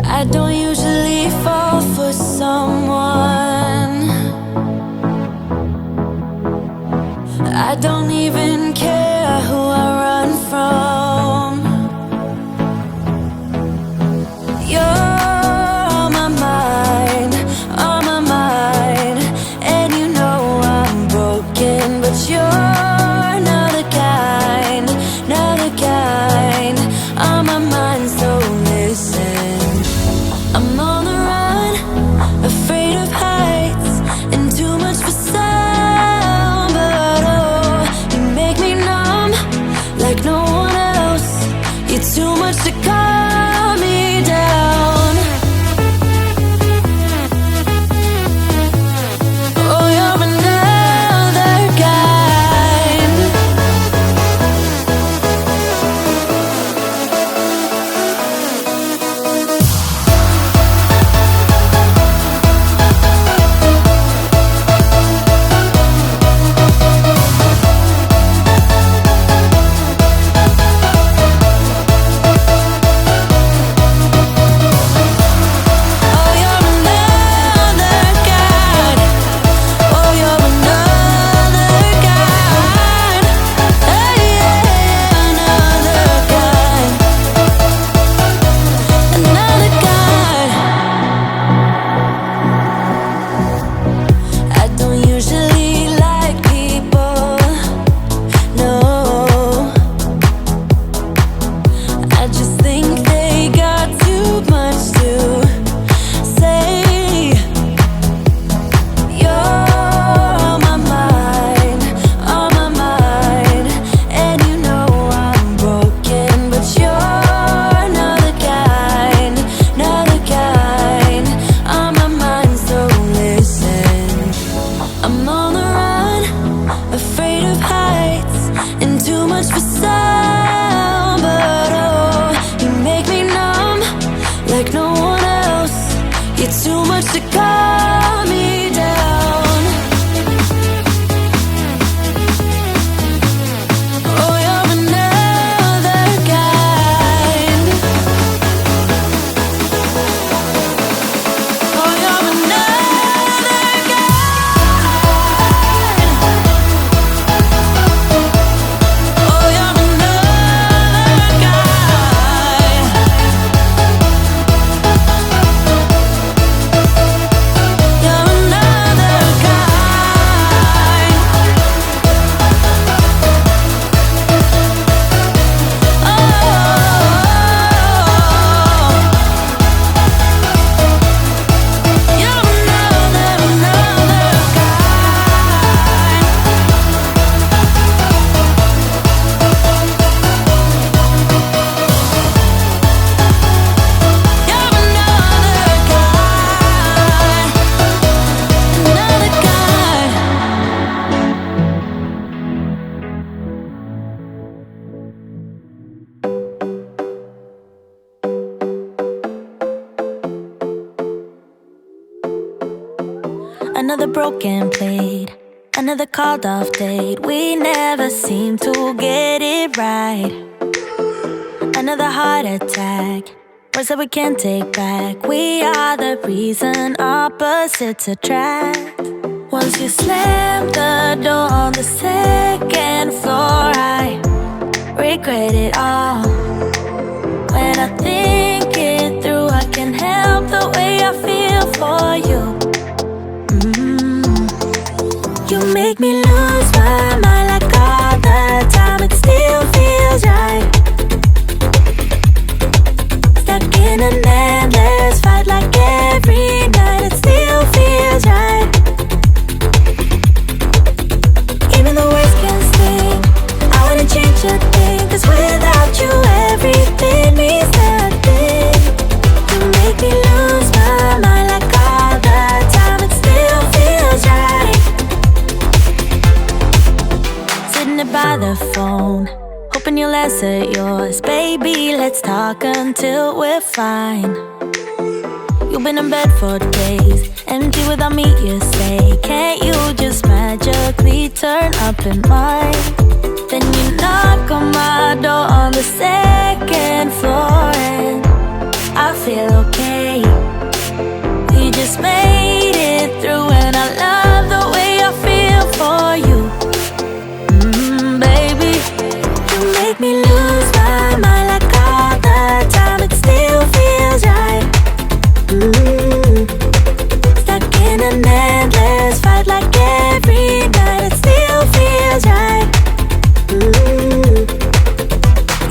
I don't usually fall for someone. I don't even care who I run from. You're on my mind, and you know I'm broken, but you're not the kind, on my mind, so listen. I'm on the run, afraid of heights, and too much for sound. But oh, you make me numb like no one else. You're too much to calm me down. Oh, you're another kind. Another broken plate, another called off date. We never seem to get it right. Another heart attack, words that we can't take back. We are the reason opposites attract. Once you slam the door on the second floor, I regret it all. When I think it through, I can't help the way I feel for you. You make me lose my mind like all the time. It still feels right. Stuck in an endless fight like every night. It still feels right. Even the words can sting. I wanna change a thing, 'cause without you everything means nothing. You make me lose my mind like all the time. It still feels right. By the phone, hoping you'll answer yours. Baby, let's talk until we're fine. You've been in bed for days, empty without me, you say. Can't you just magically turn up in mine? Then the second floor and I feel okay. We just made it through and I love the way I feel for you. Baby, you make me lose my mind like all the time. It still feels right. Stuck in an endless fight like every night. It still feels right.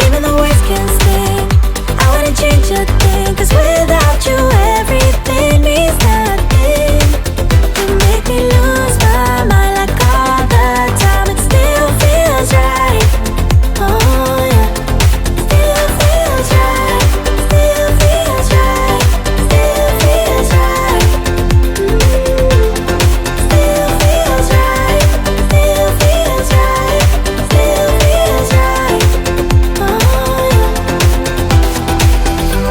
Even the words can sting. I wouldn't change a thing, 'cause without you everything means nothing. You make me lose my mind like all the time. It still feels right. Oh yeah. Still feels right. Still feels right. Still feels right. Still feels right. Still feels right. Still feels right. Oh yeah.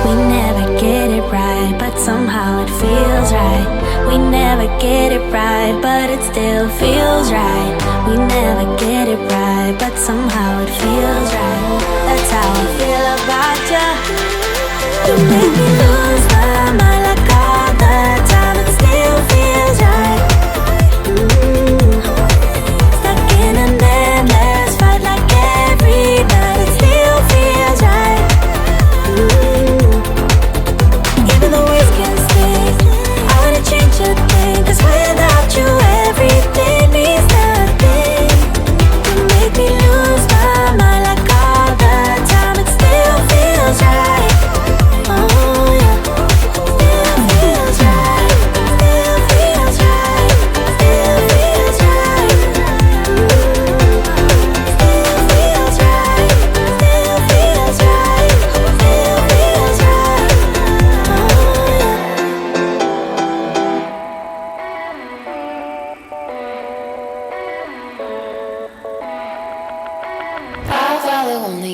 We never get it right, but somehow it feels right. We never get it right, but it still feels right. We never get it right, but somehow it feels right. That's how I feel about ya. You make me lose my mind like all the time. It still feels right. Stuck in an endless fight like every night. It still feels right. Even the words can sting. I wouldn't change a thing, 'cause without you everything means nothing. You make me lose my mind like all the time. It still feels right. Oh yeah. Still feels right. Still feels right. Still feels right. Still feels right. Still feels right. Still feels right. Oh yeah. I follow only